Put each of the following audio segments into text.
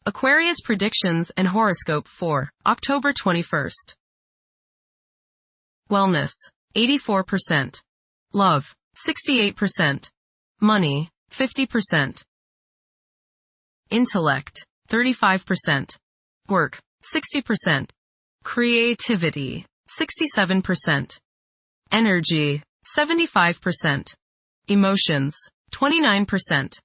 Aquarius predictions and horoscope for October 21st. Wellness, 84%. Love, 68%. Money, 50%. Intellect, 35%. Work, 60%. Creativity, 67%. Energy, 75%. Emotions, 29%.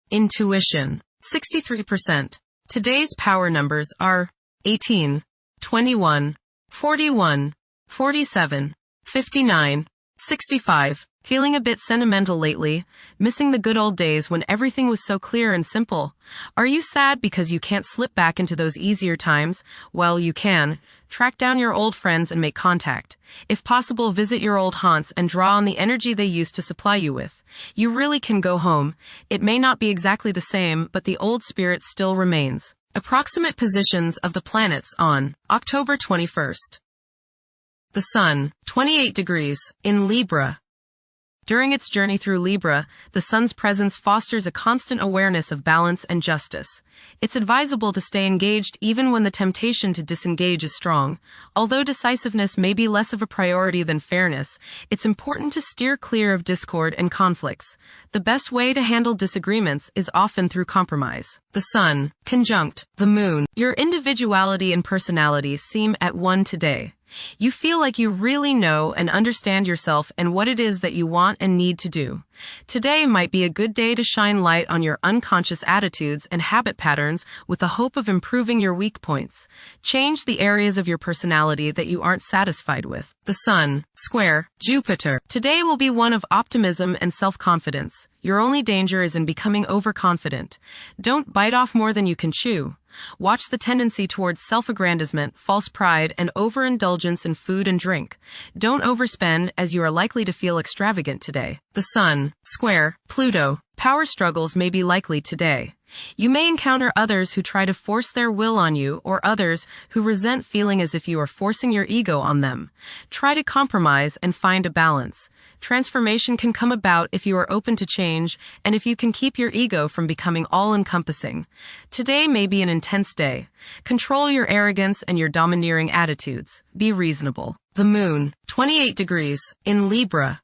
Intuition, 63%. Today's power numbers are 18, 21, 41, 47, 59, 65. Feeling a bit sentimental lately? Missing the good old days when everything was so clear and simple? Are you sad because you can't slip back into those easier times? Well, you can. Track down your old friends and make contact. If possible, visit your old haunts and draw on the energy they used to supply you with. You really can go home. It may not be exactly the same, but the old spirit still remains. Approximate positions of the planets on October 21st. The Sun, 28 degrees, in Libra. During its journey through Libra, the Sun's presence fosters a constant awareness of balance and justice. It's advisable to stay engaged even when the temptation to disengage is strong. Although decisiveness may be less of a priority than fairness, it's important to steer clear of discord and conflicts. The best way to handle disagreements is often through compromise. The Sun, conjunct the Moon. Your individuality and personality seem at one today. You feel like you really know and understand yourself and what it is that you want and need to do. Today might be a good day to shine light on your unconscious attitudes and habit patterns with the hope of improving your weak points. Change the areas of your personality that you aren't satisfied with. The Sun, square Jupiter. Today will be one of optimism and self-confidence. Your only danger is in becoming overconfident. Don't bite off more than you can chew. Watch the tendency towards self-aggrandizement, false pride, and overindulgence in food and drink. Don't overspend, as you are likely to feel extravagant today. The Sun, square Pluto. Power struggles may be likely today. You may encounter others who try to force their will on you, or others who resent feeling as if you are forcing your ego on them. Try to compromise and find a balance. Transformation can come about if you are open to change and if you can keep your ego from becoming all-encompassing. Today may be an intense day. Control your arrogance and your domineering attitudes. Be reasonable. The Moon, 28 degrees, in Libra.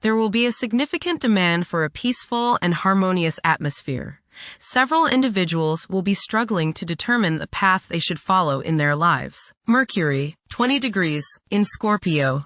There will be a significant demand for a peaceful and harmonious atmosphere. Several individuals will be struggling to determine the path they should follow in their lives. Mercury, 20 degrees, in Scorpio.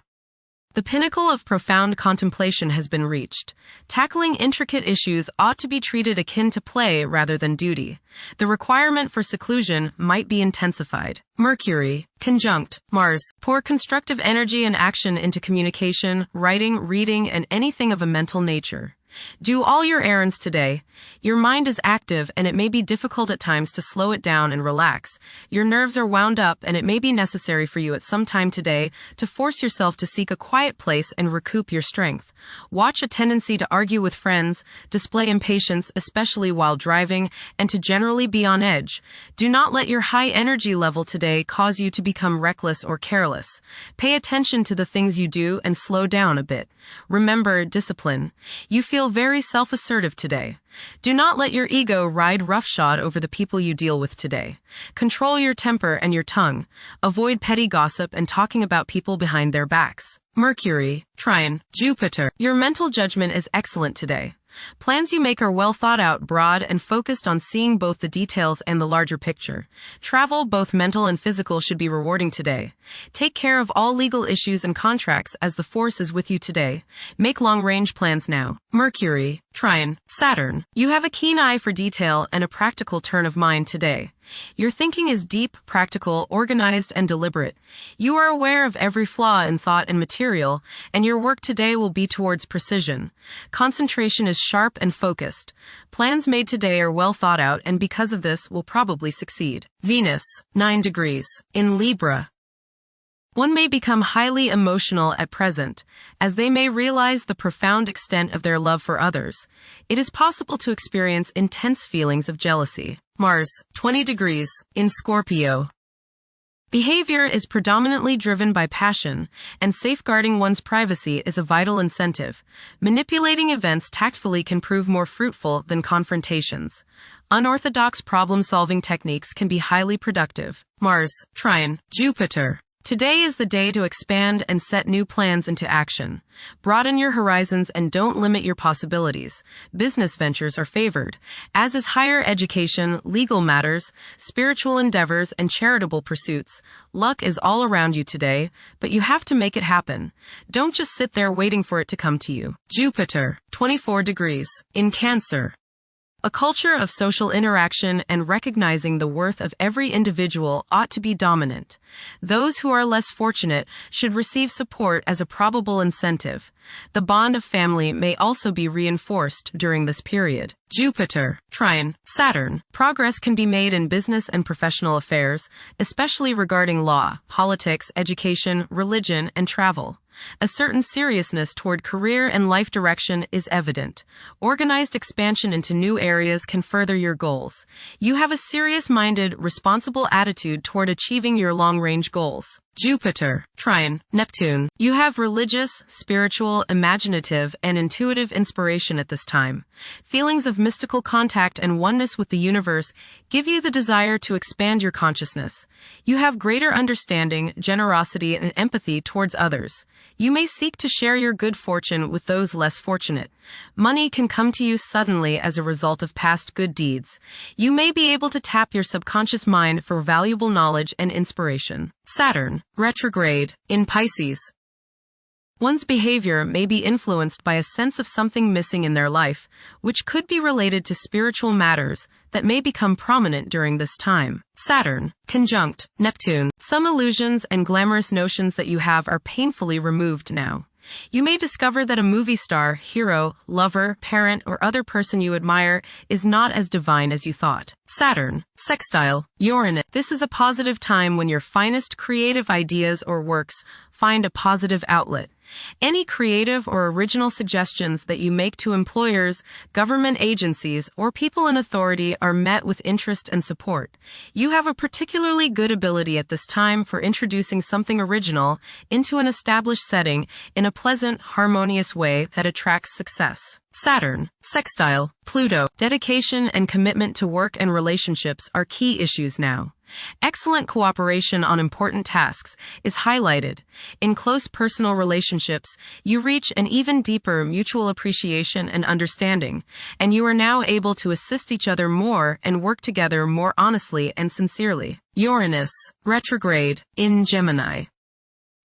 The pinnacle of profound contemplation has been reached. Tackling intricate issues ought to be treated akin to play rather than duty. The requirement for seclusion might be intensified. Mercury, conjunct Mars. Pour constructive energy and action into communication, writing, reading, and anything of a mental nature. Do all your errands today. Your mind is active and it may be difficult at times to slow it down and relax. Your nerves are wound up and it may be necessary for you at some time today to force yourself to seek a quiet place and recoup your strength. Watch a tendency to argue with friends, display impatience, especially while driving, and to generally be on edge. Do not let your high energy level today cause you to become reckless or careless. Pay attention to the things you do and slow down a bit. Remember discipline. You feel very self-assertive today. Do not let your ego ride roughshod over the people you deal with today. Control your temper and your tongue. Avoid petty gossip and talking about people behind their backs. Mercury, trine Jupiter. Your mental judgment is excellent today. Plans you make are well thought out, broad, and focused on seeing both the details and the larger picture. Travel, both mental and physical, should be rewarding today. Take care of all legal issues and contracts as the force is with you today. Make long-range plans now. Mercury, trine Saturn. You have a keen eye for detail and a practical turn of mind today. Your thinking is deep, practical, organized, and deliberate. You are aware of every flaw in thought and material, and your work today will be towards precision. Concentration is sharp and focused. Plans made today are well thought out, and because of this, will probably succeed. Venus, 9 degrees, in Libra. One may become highly emotional at present, as they may realize the profound extent of their love for others. It is possible to experience intense feelings of jealousy. Mars, 20 degrees, in Scorpio. Behavior is predominantly driven by passion, and safeguarding one's privacy is a vital incentive. Manipulating events tactfully can prove more fruitful than confrontations. Unorthodox problem-solving techniques can be highly productive. Mars, trine, Jupiter. Today is the day to expand and set new plans into action. Broaden your horizons and don't limit your possibilities. Business ventures are favored, as is higher education, legal matters, spiritual endeavors, and charitable pursuits. Luck is all around you today, but you have to make it happen. Don't just sit there waiting for it to come to you. Jupiter, 24 degrees, in Cancer. A culture of social interaction and recognizing the worth of every individual ought to be dominant. Those who are less fortunate should receive support as a probable incentive. The bond of family may also be reinforced during this period. Jupiter, trine, Saturn. Progress can be made in business and professional affairs, especially regarding law, politics, education, religion, and travel. A certain seriousness toward career and life direction is evident. Organized expansion into new areas can further your goals. You have a serious-minded, responsible attitude toward achieving your long-range goals. Jupiter, trine, Neptune. You have religious, spiritual, imaginative, and intuitive inspiration at this time. Feelings of mystical contact and oneness with the universe give you the desire to expand your consciousness. You have greater understanding, generosity, and empathy towards others. You may seek to share your good fortune with those less fortunate. Money can come to you suddenly as a result of past good deeds. You may be able to tap your subconscious mind for valuable knowledge and inspiration. Saturn, retrograde, in Pisces. One's behavior may be influenced by a sense of something missing in their life, which could be related to spiritual matters that may become prominent during this time. Saturn, conjunct, Neptune. Some illusions and glamorous notions that you have are painfully removed now. You may discover that a movie star, hero, lover, parent, or other person you admire is not as divine as you thought. Saturn, sextile, Uranus. This is a positive time when your finest creative ideas or works find a positive outlet. Any creative or original suggestions that you make to employers, government agencies, or people in authority are met with interest and support. You have a particularly good ability at this time for introducing something original into an established setting in a pleasant, harmonious way that attracts success. Saturn, sextile, Pluto. Dedication and commitment to work and relationships are key issues now. Excellent cooperation on important tasks is highlighted. In close personal relationships, you reach an even deeper mutual appreciation and understanding, and you are now able to assist each other more and work together more honestly and sincerely. Uranus, retrograde, in Gemini.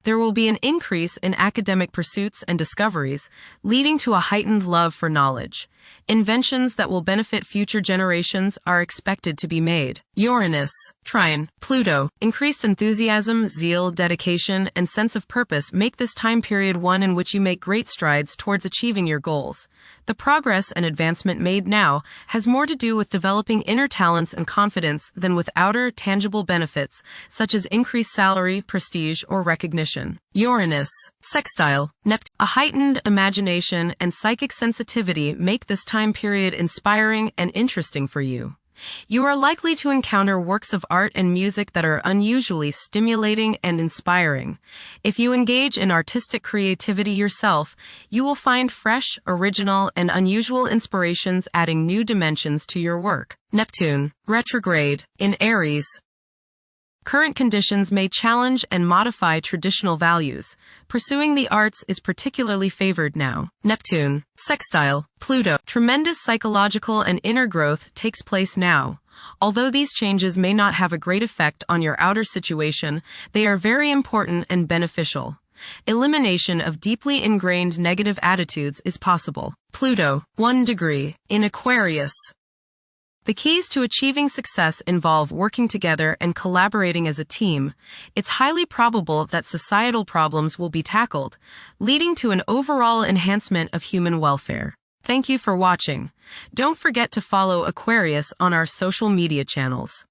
There will be an increase in academic pursuits and discoveries, leading to a heightened love for knowledge. Inventions that will benefit future generations are expected to be made. Uranus, trine, Pluto. Increased enthusiasm, zeal, dedication, and sense of purpose make this time period one in which you make great strides towards achieving your goals. The progress and advancement made now has more to do with developing inner talents and confidence than with outer, tangible benefits, such as increased salary, prestige, or recognition. Uranus, sextile, Neptune. A heightened imagination and psychic sensitivity make this time period inspiring and interesting for you. You are likely to encounter works of art and music that are unusually stimulating and inspiring. If you engage in artistic creativity yourself, you will find fresh, original, and unusual inspirations adding new dimensions to your work. Neptune, retrograde, in Aries. Current conditions may challenge and modify traditional values. Pursuing the arts is particularly favored now. Neptune, sextile, Pluto. Tremendous psychological and inner growth takes place now. Although these changes may not have a great effect on your outer situation, they are very important and beneficial. Elimination of deeply ingrained negative attitudes is possible. Pluto, 1 degree, in Aquarius. The keys to achieving success involve working together and collaborating as a team. It's highly probable that societal problems will be tackled, leading to an overall enhancement of human welfare. Thank you for watching. Don't forget to follow Aquarius on our social media channels.